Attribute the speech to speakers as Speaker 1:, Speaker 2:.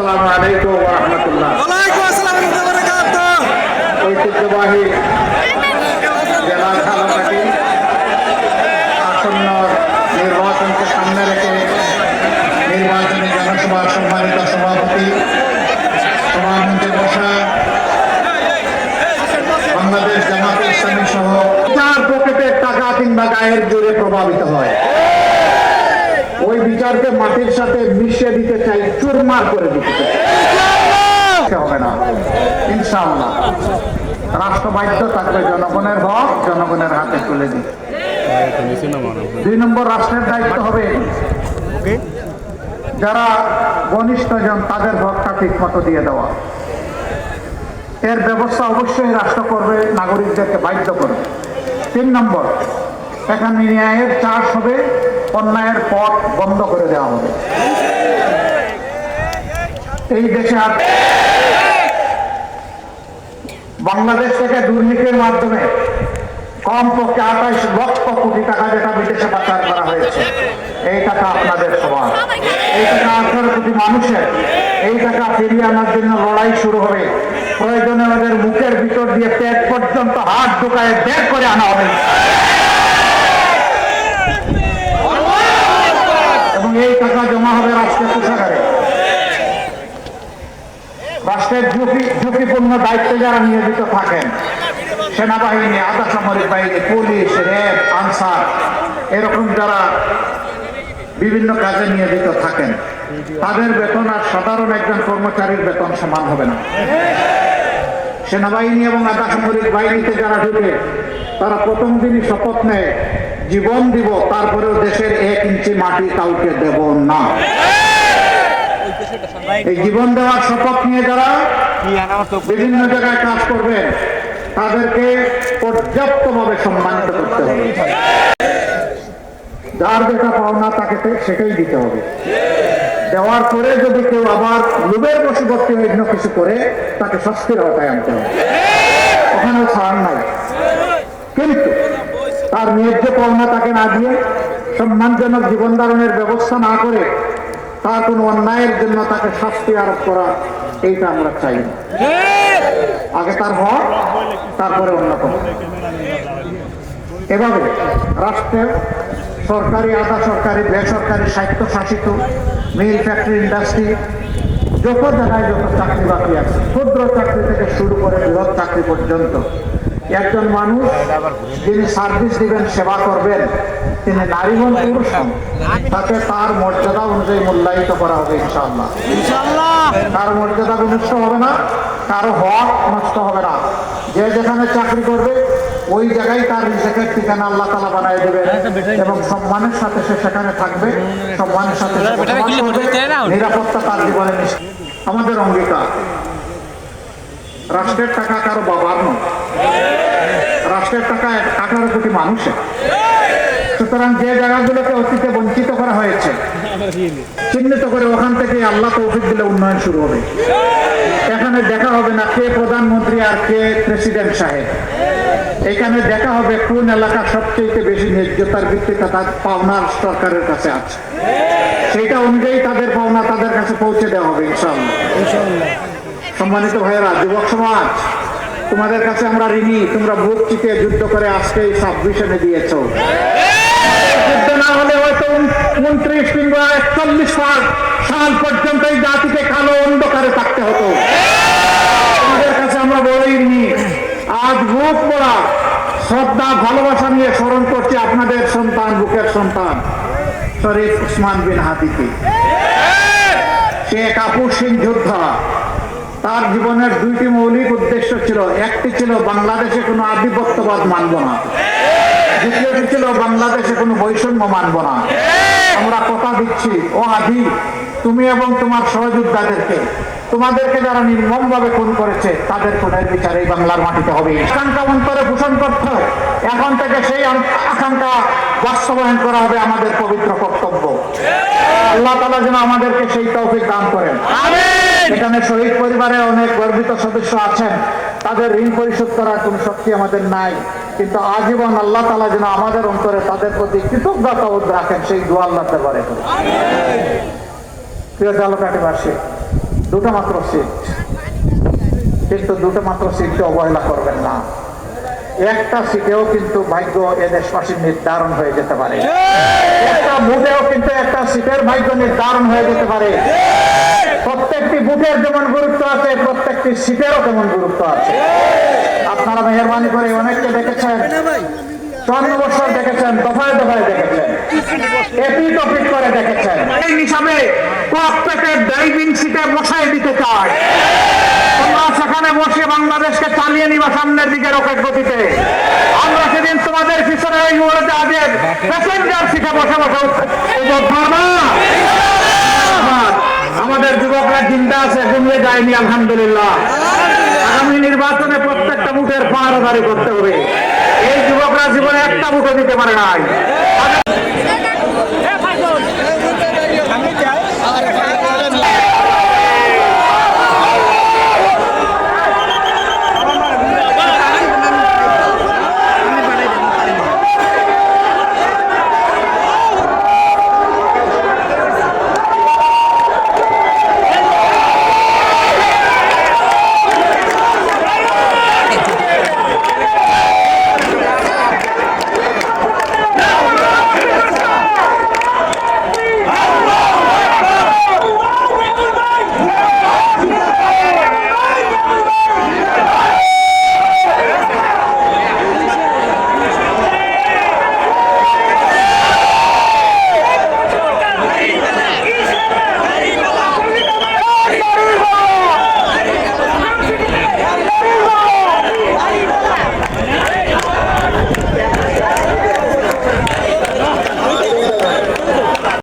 Speaker 1: আসসালামু আলাইকুম ওয়া রাহমাতুল্লাহ।
Speaker 2: ওয়ালাইকুম আসসালাম ওয়া বারাকাতুহু।
Speaker 1: ঐতিহ্যবাহী জেলা ঝালকাঠি আসন্ন নির্বাচনকে সামনে রেখে নির্বাচনী জনসভার সম্মানিত সভাপতি, সভামঞ্চে বসা বাংলাদেশ জামাতে ইসলামী সহ চার পকেটের টাকা কিংবা গায়ের জোরে প্রভাবিত হয়, ওই বিচারকে মাটির সাথে মিশিয়ে দিতে চাই, চুরমার করে দিতে চাই। হবে না ইনশাআল্লাহ। রাষ্ট্র বাধ্য থাকবে জনগণের হক জনগণের হাতে তুলে দিতে। 2 নম্বর, রাষ্ট্রের দায়িত্ব হবে যারা ঘনিষ্ঠজন তাদের হকটা ঠিক মতো দিয়ে দেওয়া। এর ব্যবস্থা অবশ্যই রাষ্ট্র করবে, নাগরিকদেরকে বাধ্য করবে। 3 নম্বর, এখানে ন্যায়ের চাষ হবে, অন্যায়ের পথ বন্ধ করে দেওয়া হবে। এই দেশে আর বাংলাদেশ থেকে দুর্নীতির মাধ্যমে কমপক্ষে 28 লক্ষ কোটি টাকা যেটা বিদেশে পাচার করা হয়েছে, এই টাকা আপনাদের সবার, এই টাকা 18 কোটি মানুষের। এই টাকা ফিরিয়ে আনার জন্য লড়াই শুরু হবে। প্রয়োজনে ওদের মুখের ভিতর দিয়ে পেট পর্যন্ত হাত ঢুকায় বের করে আনা হবে এবং এই টাকা জমা হবে রাষ্ট্রের কোষাগারে। রাষ্ট্রের ঝুঁকিপূর্ণ দায়িত্বে যারা নিয়োজিত থাকেন, সেনাবাহিনী, আধা সামরিক বাহিনী, পুলিশ, র্যাব, আনসার, এরকম যারা বিভিন্ন কাজে নিয়োজিত থাকেন, তাদের বেতন আর সাধারণ একজন কর্মচারীর বেতন সমান হবে না। সেনাবাহিনী এবং আধা সামরিক বাহিনীতে যারা ঢুকে তারা প্রথম দিনই শপথ নেয় জীবন দিব, তারপরেও দেশের 1 ইঞ্চি মাটি কাউকে দেব না। এই জীবন দেওয়ার শপথ নিয়ে যারা বিভিন্ন জায়গায় কাজ করবে তাদেরকে পর্যাপ্তভাবে সম্মানিত করতে হবে। যার যেটা পাওনা তাকে সেটাই দিতে হবে। দেওয়ার পরে যদি কেউ আবার লোভের বশবর্তী অন্য কিছু করে তাকে শাস্তির আওতায় আনতে হবে, ওখানেও ছাড় নাই। কিন্তু তার ন্যায্য পাওনা তাকে না দিয়ে সম্মানজনক জীবন ধারণের ব্যবস্থা না করে তার কোনো অন্যায়ের জন্য তাকে শাস্তি আরোপ করা, এইটা আমরা চাই না। আগে তার হক, তারপরে অন্য কোনো। এভাবে রাষ্ট্রের সরকারি, আধা সরকারি, বেসরকারি, স্বায়ত্তশাসিত মিল, ফ্যাক্টরি, ইন্ডাস্ট্রি, যত জায়গায় যত চাকরি বাকরি আছে, ক্ষুদ্র চাকরি থেকে শুরু করে বৃহৎ চাকরি পর্যন্ত, একজন মানুষ যিনি সার্ভিস দিবেন, সেবা করবেন, তিনি নারী হন পুরুষ হন, তাকে তার মর্যাদা অনুযায়ী মূল্যায়িত করা হবে ইনশাআল্লাহ। কারো মর্যাদা বিনষ্ট হবে না, কারো হক নষ্ট হবে না। যে যেখানে চাকরি করবে ওই জায়গায় তার রিজিকের ঠিকানা আল্লাহ তাআলা বানায় দেবে এবং সম্মানের সাথে সে সেখানে থাকবে, সম্মানের সাথে নিরাপত্তা তার জীবনে নিশ্চিত। আমাদের অঙ্গীকার, রাষ্ট্রের টাকা কারো বাবার নয়, রাষ্ট্রের টাকা 18 কোটি মানুষের। সুতরাং যে জায়গাগুলোকে অতীতে বঞ্চিত করা হয়েছে চিহ্নিত করে ওখান থেকে আল্লাহ তৌফিক দিলে উন্নয়ন শুরু হবে। এখানে দেখা হবে না কে প্রধানমন্ত্রী আর কে প্রেসিডেন্ট সাহেব, এখানে দেখা হবে কোন এলাকা সবচেয়ে বেশি ন্যায্যতার ভিত্তিতে তার পাওনা সরকারের কাছে আছে, সেইটা অনুযায়ী তাদের পাওনা তাদের কাছে পৌঁছে দেওয়া হবে ইনশাআল্লাহ। সম্মানিত ভাইয়েরা, যুবক সমাজ, তোমাদের কাছে আমরা ঋণী। তোমরা বুক চিতে যুদ্ধ করে আজকে 26 এনে দিয়েছ। যুদ্ধ না হলে হয়তো 29 কিংবা 41 সাল পর্যন্ত এই জাতিকে কালো অন্ধকারে থাকতে হতো। তোমাদের কাছে আমরা বড়ই ঋণী। আজ বুক পড়া শ্রদ্ধা ভালোবাসা নিয়ে স্মরণ করছি আপনাদের সন্তান, বুকের সন্তান শরীফ উসমান বিন হাদিকে। সে এক আপসহীন যোদ্ধা। তার জীবনের 2টি মৌলিক উদ্দেশ্য ছিল। একটি ছিল বাংলাদেশে কোনো আধিপত্যবাদ মানব না, দ্বিতীয়টি ছিল বাংলাদেশে কোনো বৈষম্য মানব না। আমরা কথা দিচ্ছি, ও আদি, তুমি এবং তোমার সহযোদ্ধাদেরকে, তোমাদেরকে যারা নির্মমভাবে খুন করেছে তাদের খুনের বিচার এই বাংলার মাটিতে হবে। আকাঙ্ক্ষা অন্তরে পোষণ করতে, এখন থেকে সেই আকাঙ্ক্ষা বাস্তবায়ন করা হবে আমাদের পবিত্র কর্তব্য। আল্লাহ তাআলা যেন আমাদেরকে সেই তৌফিক দান করেন। এখানে শহীদ পরিবারের অনেক গর্বিত সদস্য আছেন, তাদের ঋণ পরিশোধ করার কোন শক্তি আমাদের নাই, কিন্তু আজীবন আল্লাহ তাআলা যেন আমাদের অন্তরে তাদের প্রতি কৃতজ্ঞতা রাখেন, সেই দোয়া আল্লাহ দরবারে করি। প্রিয় ঝালকাঠিবাসী, দুটো মাত্র সিট, কিন্তু দুটো মাত্র সিটকে অবহেলা করবেন না। একটা সিটেও কিন্তু ভাগ্য এ দেশবাসীর নির্ধারণ হয়ে যেতে পারে, একটা বুথেও কিন্তু একটা সিটের ভাগ্য নির্ধারণ হয়ে যেতে পারে। প্রত্যেকটি বুথের যেমন গুরুত্ব আছে, প্রত্যেকটি সিটেরও তেমন গুরুত্ব আছে। আপনারা মেহরবানি করে অনেককে দেখেছেন, 54 বছর দেখেছেন, দফায় দফায় দেখেছেন, এপিক ওপিক করে দেখেছেন। এই হিসাবে প্রত্যেকের ড্রাইভিং সিটে বসাই দিতে চায়। তোমরা সেখানে বসে বাংলাদেশকে চালিয়ে নিবা সামনের দিকে রকেট গতিতে। আমরা সেদিন তোমাদের পিছনে ওই উড়োজাহাজের প্যাসেঞ্জার সিটে বসে বসে উপভোগ করবা। আমাদের যুবকরা চিন্তা আছে, ঘুমিয়ে যায়নি আলহামদুলিল্লাহ। আগামী নির্বাচনে প্রত্যেকটা বুথের পাহারাদারি করতে হবে। এই যুবকরা জীবনে একটা বুথও দিতে পারে নাই।